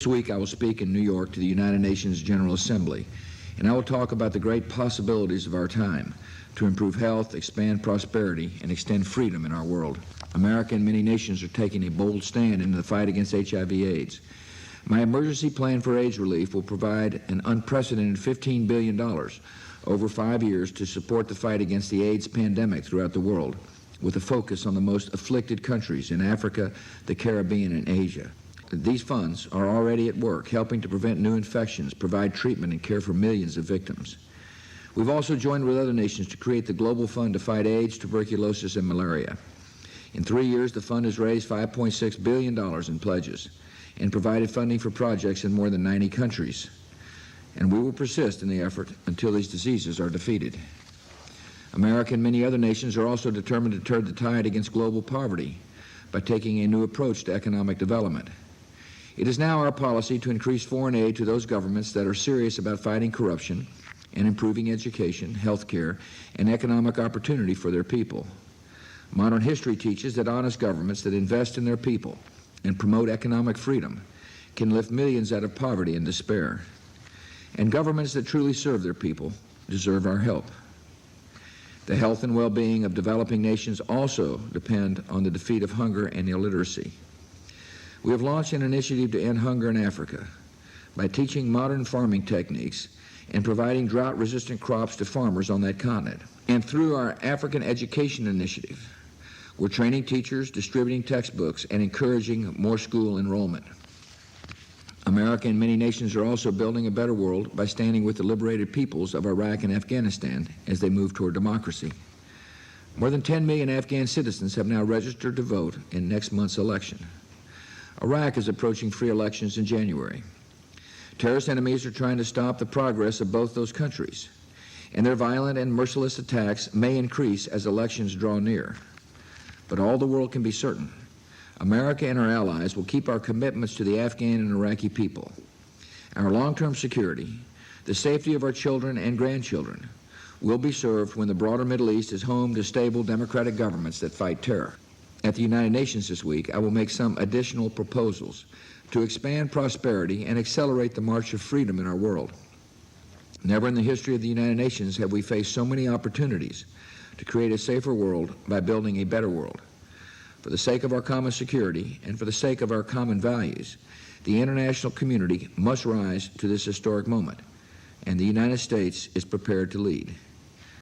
Next week, I will speak in New York to the United Nations General Assembly, and I will talk about the great possibilities of our time to improve health, expand prosperity, and extend freedom in our world. America and many nations are taking a bold stand in the fight against HIV/AIDS. My emergency plan for AIDS relief will provide an unprecedented $15 billion over 5 years to support the fight against the AIDS pandemic throughout the world, with a focus on the most afflicted countries in Africa, the Caribbean, and Asia. These funds are already at work helping to prevent new infections, provide treatment, and care for millions of victims. We've also joined with other nations to create the Global Fund to fight AIDS, tuberculosis, and malaria. In 3 years, the fund has raised $5.6 billion in pledges and provided funding for projects in more than 90 countries. And we will persist in the effort until these diseases are defeated. America and many other nations are also determined to turn the tide against global poverty by taking a new approach to economic development. It is now our policy to increase foreign aid to those governments that are serious about fighting corruption and improving education, health care, and economic opportunity for their people. Modern history teaches that honest governments that invest in their people and promote economic freedom can lift millions out of poverty and despair. And governments that truly serve their people deserve our help. The health and well-being of developing nations also depend on the defeat of hunger and illiteracy. We have launched an initiative to end hunger in Africa by teaching modern farming techniques and providing drought-resistant crops to farmers on that continent. And through our African Education Initiative, we're training teachers, distributing textbooks, and encouraging more school enrollment. America and many nations are also building a better world by standing with the liberated peoples of Iraq and Afghanistan as they move toward democracy. More than 10 million Afghan citizens have now registered to vote in next month's election. Iraq is approaching free elections in January. Terrorist enemies are trying to stop the progress of both those countries, and their violent and merciless attacks may increase as elections draw near. But all the world can be certain: America and our allies will keep our commitments to the Afghan and Iraqi people. Our long-term security, the safety of our children and grandchildren, will be served when the broader Middle East is home to stable democratic governments that fight terror. At the United Nations this week, I will make some additional proposals to expand prosperity and accelerate the march of freedom in our world. Never in the history of the United Nations have we faced so many opportunities to create a safer world by building a better world. For the sake of our common security and for the sake of our common values, the international community must rise to this historic moment, and the United States is prepared to lead.